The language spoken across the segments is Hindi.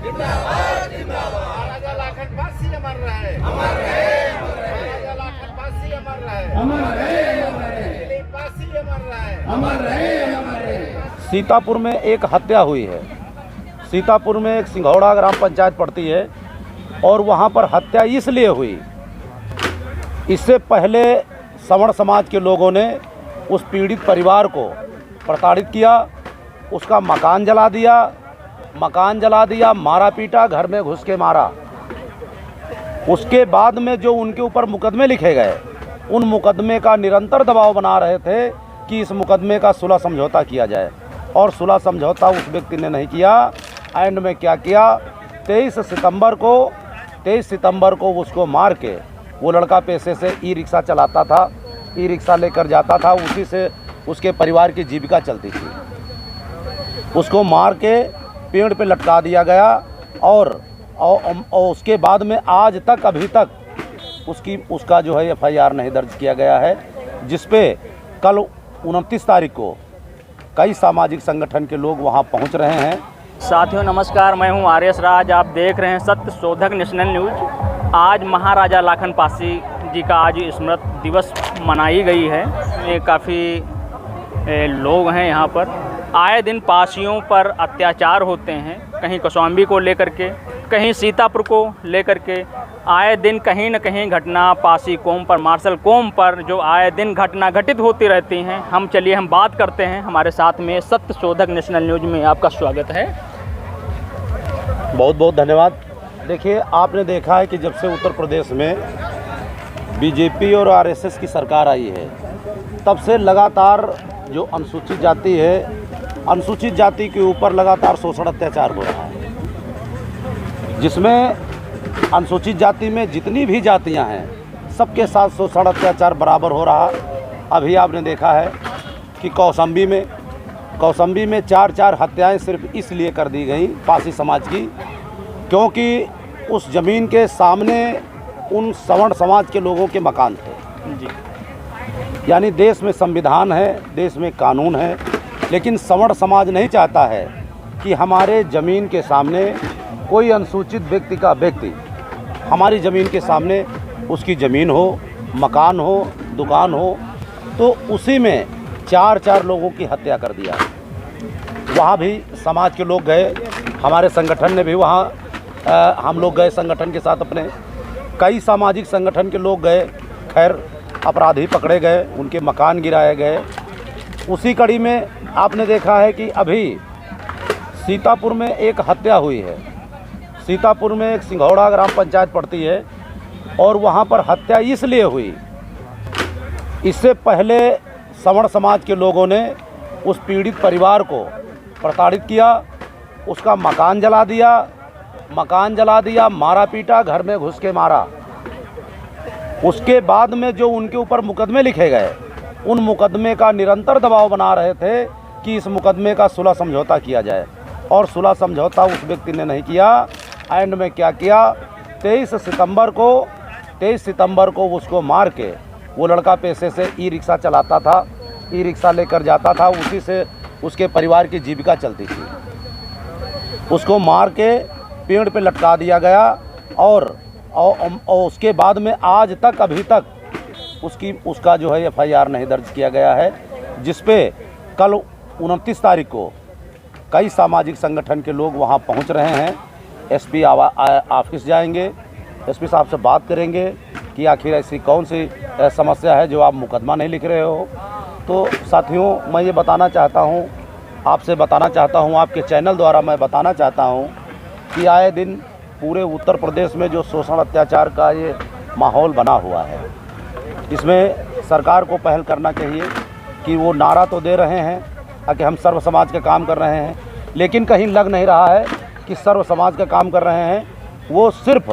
जिंदाबाद जिंदाबाद। महाराजा लाखन पासी अमर रहे, अमर रहे, अमर रहे। महाराजा लाखन पासी अमर रहे, अमर रहे, अमर रहे। दिलीप पासी अमर रहे, अमर रहे, अमर रहे। सीतापुर में एक हत्या हुई है। सीतापुर में एक सिंघौड़ा ग्राम पंचायत पड़ती है और वहाँ पर हत्या इसलिए हुई, इससे पहले सवर्ण समाज के लोगों ने उस पीड़ित परिवार को प्रताड़ित किया, उसका मकान जला दिया, मारा पीटा, घर में घुस के मारा। उसके बाद में जो उनके ऊपर मुकदमे लिखे गए, उन मुकदमे का निरंतर दबाव बना रहे थे कि इस मुकदमे का सुलह समझौता किया जाए, और सुलह समझौता उस व्यक्ति ने नहीं किया। एंड में क्या किया, 23 सितंबर को उसको मार के, वो लड़का पेशे से ई रिक्शा चलाता था, ई रिक्शा लेकर जाता था, उसी से उसके परिवार की जीविका चलती थी। उसको मार के पेड़ पे लटका दिया गया और उसके बाद में आज तक अभी तक उसका जो है FIR नहीं दर्ज किया गया है, जिस पे कल 29 तारीख को कई सामाजिक संगठन के लोग वहां पहुंच रहे हैं। साथियों नमस्कार, मैं हूं आर्यस राज। आप देख रहे हैं सत्य शोधक नेशनल न्यूज। आज महाराजा लाखन पासी जी का आज स्मृति दिवस मनाई गई है। ये काफ़ी लोग हैं यहाँ पर। आए दिन पासियों पर अत्याचार होते हैं, कहीं कौशाम्बी को लेकर के, कहीं सीतापुर को लेकर के। आए दिन कहीं न कहीं घटना पासी कौम पर, मार्शल कौम पर जो आए दिन घटना घटित होती रहती हैं। हम बात करते हैं। हमारे साथ में सत्य शोधक नेशनल न्यूज में आपका स्वागत है। बहुत बहुत धन्यवाद। देखिए, आपने देखा है कि जब से उत्तर प्रदेश में BJP और RSS की सरकार आई है, तब से लगातार जो अनुसूचित जाति है, अनुसूचित जाति के ऊपर लगातार शोषण अत्याचार हो रहा है, जिसमें अनुसूचित जाति में जितनी भी जातियां हैं सबके साथ शोषण अत्याचार बराबर हो रहा। अभी आपने देखा है कि कौशाम्बी में 4 हत्याएं सिर्फ इसलिए कर दी गई पासी समाज की, क्योंकि उस ज़मीन के सामने उन सवर्ण समाज के लोगों के मकान थे जी। यानी देश में संविधान है, देश में कानून है, लेकिन सवर्ण समाज नहीं चाहता है कि हमारे ज़मीन के सामने कोई अनुसूचित व्यक्ति का व्यक्ति हमारी ज़मीन के सामने उसकी ज़मीन हो, मकान हो, दुकान हो, तो उसी में 4 लोगों की हत्या कर दिया। वहाँ भी समाज के लोग गए, हमारे संगठन ने भी वहाँ हम लोग गए संगठन के साथ अपने, कई सामाजिक संगठन के लोग गए। खैर, अपराधी पकड़े गए, उनके मकान गिराए गए। उसी कड़ी में आपने देखा है कि अभी सीतापुर में एक हत्या हुई है। सीतापुर में एक सिंघौड़ा ग्राम पंचायत पड़ती है और वहाँ पर हत्या इसलिए हुई, इससे पहले सवर्ण समाज के लोगों ने उस पीड़ित परिवार को प्रताड़ित किया, उसका मकान जला दिया, मारा पीटा, घर में घुस के मारा। उसके बाद में जो उनके ऊपर मुकदमे लिखे गए, उन मुकदमे का निरंतर दबाव बना रहे थे कि इस मुकदमे का सुलह समझौता किया जाए, और सुलह समझौता उस व्यक्ति ने नहीं किया। एंड में क्या किया, 23 सितंबर को उसको मार के, वो लड़का पेशे से ई रिक्शा चलाता था, ई रिक्शा लेकर जाता था, उसी से उसके परिवार की जीविका चलती थी। उसको मार के पेड़ पे लटका दिया गया और उसके बाद में आज तक अभी तक उसका जो है FIR नहीं दर्ज किया गया है, जिस पे कल 29 तारीख को कई सामाजिक संगठन के लोग वहां पहुंच रहे हैं। SP ऑफिस जाएंगे, SP साहब से बात करेंगे कि आखिर ऐसी कौन सी समस्या है जो आप मुकदमा नहीं लिख रहे हो। तो साथियों, मैं ये बताना चाहता हूँ, आपसे बताना चाहता हूँ, आपके चैनल द्वारा मैं बताना चाहता हूँ कि आए दिन पूरे उत्तर प्रदेश में जो शोषण अत्याचार का ये माहौल बना हुआ है, इसमें सरकार को पहल करना चाहिए कि वो नारा तो दे रहे हैं कि हम सर्व समाज का काम कर रहे हैं, लेकिन कहीं लग नहीं रहा है कि सर्व समाज का काम कर रहे हैं। वो सिर्फ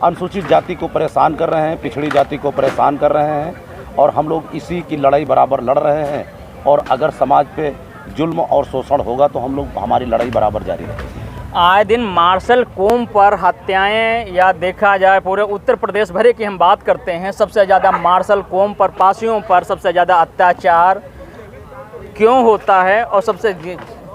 अनुसूचित जाति को परेशान कर रहे हैं, पिछड़ी जाति को परेशान कर रहे हैं, और हम लोग इसी की लड़ाई बराबर लड़ रहे हैं। और अगर समाज पे जुल्म और शोषण होगा तो हम लोग हमारी लड़ाई बराबर जारी रहेगी। आए दिन मार्शल कौम पर हत्याएं, या देखा जाए पूरे उत्तर प्रदेश भरे की हम बात करते हैं, सबसे ज़्यादा मार्शल कौम पर, पासियों पर सबसे ज़्यादा अत्याचार क्यों होता है, और सबसे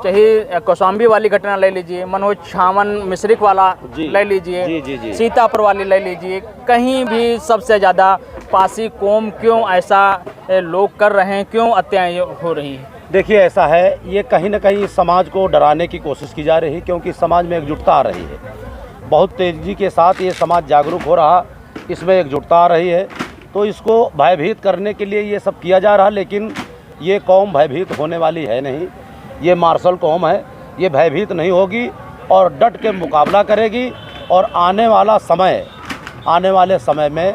चाहे कौशाम्बी वाली घटना ले लीजिए, मनोज छावन मिश्रिक वाला ले लीजिए, जी। सीतापुर वाली ले लीजिए, कहीं भी सबसे ज़्यादा पासी कौम क्यों ऐसा लोग कर रहे हैं, क्यों हत्याएं हो रही हैं? देखिए ऐसा है, ये कहीं ना कहीं समाज को डराने की कोशिश की जा रही है, क्योंकि समाज में एकजुटता आ रही है। बहुत तेज़ी के साथ ये समाज जागरूक हो रहा, इसमें एकजुटता आ रही है, तो इसको भयभीत करने के लिए ये सब किया जा रहा। लेकिन ये कौम भयभीत होने वाली है नहीं, ये मार्शल कौम है, ये भयभीत नहीं होगी और डट के मुकाबला करेगी। और आने वाले समय में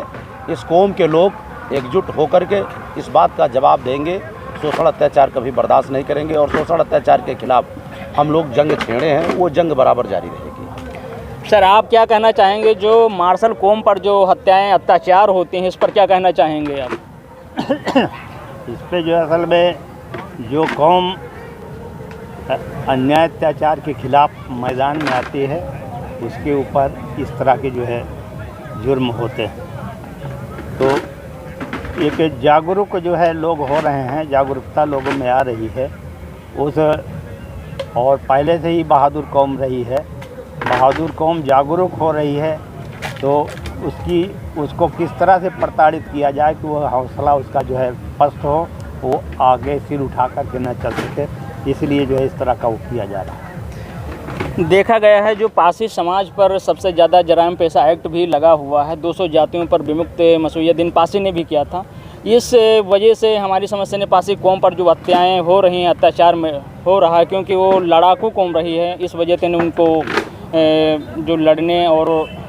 इस कौम के लोग एकजुट होकर के इस बात का जवाब देंगे, शोषण अत्याचार कभी बर्दाश्त नहीं करेंगे और शोषण अत्याचार के खिलाफ हम लोग जंग छेड़े हैं, वो जंग बराबर जारी रहेगी। सर, आप क्या कहना चाहेंगे, जो मार्शल कौम पर जो हत्याएं अत्याचार होती हैं, इस पर क्या कहना चाहेंगे आप? इस पे जो असल में जो कौम अन्याय अत्याचार के खिलाफ मैदान में आती है, उसके ऊपर इस तरह के जो है जुर्म होते हैं। तो एक जागरूक जो है लोग हो रहे हैं, जागरूकता लोगों में आ रही है उस, और पहले से ही बहादुर कौम रही है, बहादुर कौम जागरूक हो रही है। तो उसको किस तरह से प्रताड़ित किया जाए कि वह हौसला उसका जो है पस्त हो, वो आगे सिर उठा कर के न चल सके, इसलिए जो है इस तरह का वो किया जा रहा है। देखा गया है जो पासी समाज पर सबसे ज़्यादा जराइम पेशा एक्ट भी लगा हुआ है, 200 जातियों पर विमुक्त मसूयत पासी ने भी किया था। इस वजह से हमारी समझ से पासी कौम पर जो हत्याएँ हो रही हैं, अत्याचार में हो रहा है, क्योंकि वो लड़ाकू कौम रही है, इस वजह से उनको जो लड़ने और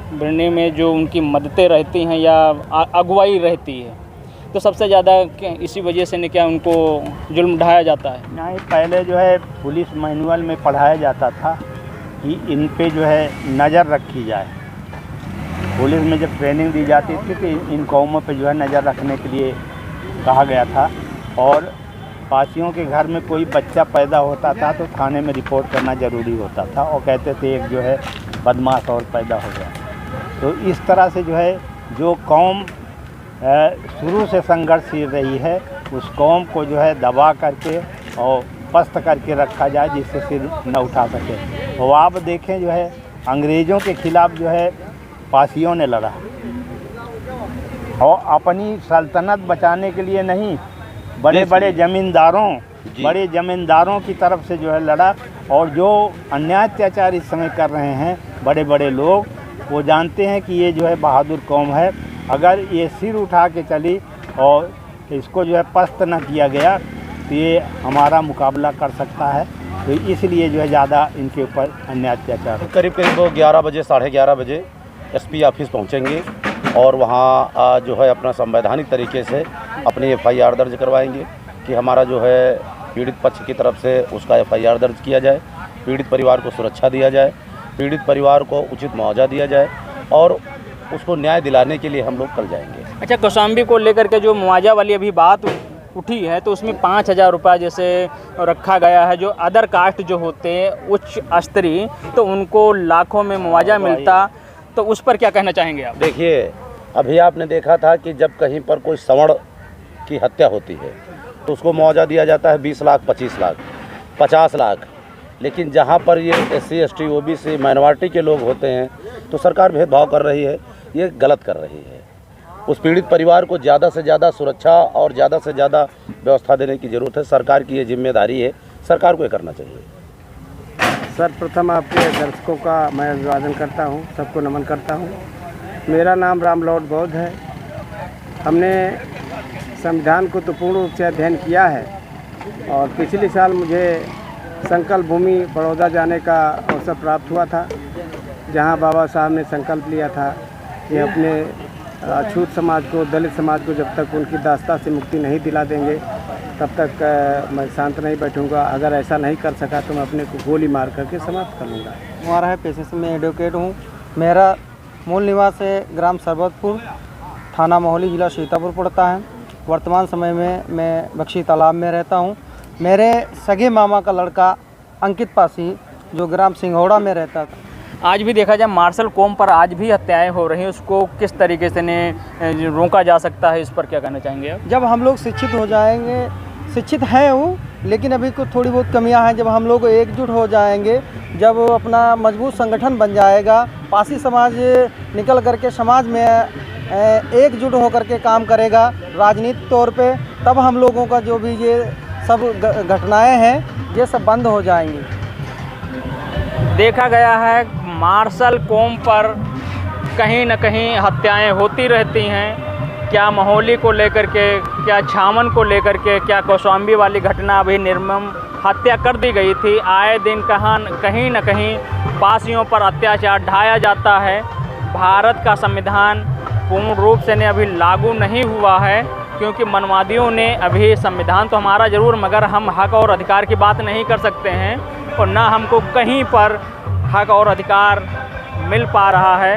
भिड़ने में जो उनकी मददें रहती हैं या अगुवाई रहती है, तो सबसे ज़्यादा इसी वजह से क्या उनको जुल्म ढाया जाता है? नहीं, पहले जो है पुलिस मैनुअल में पढ़ाया जाता था कि इन पे जो है नज़र रखी जाए। पुलिस में जब ट्रेनिंग दी जाती थी तो इन कौमों पे जो है नज़र रखने के लिए कहा गया था। और पासियों के घर में कोई बच्चा पैदा होता था तो थाने में रिपोर्ट करना ज़रूरी होता था, और कहते थे एक जो है बदमाश और पैदा हो गया। तो इस तरह से जो है जो कौम शुरू से संघर्षशील रही है, उस कौम को जो है दबा करके और पस्त करके रखा जाए, जिससे सिर न उठा सके। और आप देखें जो है अंग्रेज़ों के खिलाफ़ जो है पासियों ने लड़ा, और अपनी सल्तनत बचाने के लिए नहीं, बड़े ज़मींदारों की तरफ से जो है लड़ा। और जो अन्याय अत्याचार इस समय कर रहे हैं बड़े बड़े लोग, वो जानते हैं कि ये जो है बहादुर कौम है, अगर ये सिर उठा के चली और इसको जो है पस्त न किया गया तो ये हमारा मुकाबला कर सकता है। तो इसलिए जो है ज़्यादा इनके ऊपर अन्याय अत्याचार। करीब 11 बजे, 11:30 बजे एसपी ऑफिस पहुंचेंगे और वहां जो है अपना संवैधानिक तरीके से अपनी FIR दर्ज करवाएंगे कि हमारा जो है पीड़ित पक्ष की तरफ से उसका FIR दर्ज किया जाए, पीड़ित परिवार को सुरक्षा दिया जाए, पीड़ित परिवार को उचित मुआवजा दिया जाए और उसको न्याय दिलाने के लिए हम लोग कल जाएंगे। अच्छा, कौशाम्बी को लेकर के जो मुआवजा वाली अभी बात उठी है, तो उसमें 5,000 रुपये जैसे रखा गया है। जो अदर कास्ट जो होते हैं उच्च स्तरीय, तो उनको लाखों में मुआवजा मिलता, तो उस पर क्या कहना चाहेंगे आप? देखिए, अभी आपने देखा था कि जब कहीं पर कोई सवर्ण की हत्या होती है तो उसको मुआवजा दिया जाता है 20 लाख, 25 लाख, 50 लाख। लेकिन जहाँ पर ये SC, ST, OBC माइनॉरिटी के लोग होते हैं तो सरकार भेदभाव कर रही है, ये गलत कर रही है। उस पीड़ित परिवार को ज़्यादा से ज़्यादा सुरक्षा और ज़्यादा से ज़्यादा व्यवस्था देने की ज़रूरत है। सरकार की ये जिम्मेदारी है, सरकार को ये करना चाहिए। सर्वप्रथम आपके दर्शकों का मैं अभिवादन करता हूँ, सबको नमन करता हूँ। मेरा नाम रामलौट बौद्ध है। हमने संविधान को तो पूर्ण रूप से अध्ययन किया है और पिछले साल मुझे संकल्प भूमि बड़ौदा जाने का अवसर प्राप्त हुआ था, जहाँ बाबा साहब ने संकल्प लिया था कि अपने अछूत समाज को, दलित समाज को जब तक उनकी दास्ता से मुक्ति नहीं दिला देंगे तब तक मैं शांत नहीं बैठूंगा। अगर ऐसा नहीं कर सका तो मैं अपने को गोली मार करके समाप्त कर लूँगा। हमारा है पेशे से मैं एडवोकेट हूँ। मेरा मूल निवास है ग्राम सरबतपुर, थाना मोहाली, जिला सीतापुर पड़ता है। वर्तमान समय में मैं बख्शी तालाब में रहता हूँ। मेरे सगे मामा का लड़का अंकित पासी जो ग्राम सिंघोड़ा में रहता था। आज भी देखा जाए मार्शल कौम पर आज भी हत्याएं हो रही हैं, उसको किस तरीके से रोका जा सकता है, इस पर क्या कहना चाहेंगे आप? जब हम लोग शिक्षित हो जाएंगे, शिक्षित हैं वो, लेकिन अभी कुछ थोड़ी बहुत कमियां हैं। जब हम लोग एकजुट हो जाएंगे, जब अपना मजबूत संगठन बन जाएगा, पासी समाज निकल करके समाज में एकजुट होकर के काम करेगा राजनीतिक तौर पे, तब हम लोगों का जो भी ये सब घटनाएं हैं ये सब बंद हो जाएंगी। देखा गया है मार्शल कौम पर कहीं न कहीं हत्याएं होती रहती हैं। क्या महोली को लेकर के, क्या छावन को लेकर के, क्या कौशाम्बी वाली घटना अभी निर्मम हत्या कर दी गई थी। आए दिन कहीं न कहीं पासियों पर अत्याचार ढाया जाता है। भारत का संविधान पूर्ण रूप से अभी लागू नहीं हुआ है, क्योंकि मनवादियों ने अभी संविधान तो हमारा ज़रूर, मगर हम हक और अधिकार की बात नहीं कर सकते हैं और ना हमको कहीं पर हक और अधिकार मिल पा रहा है।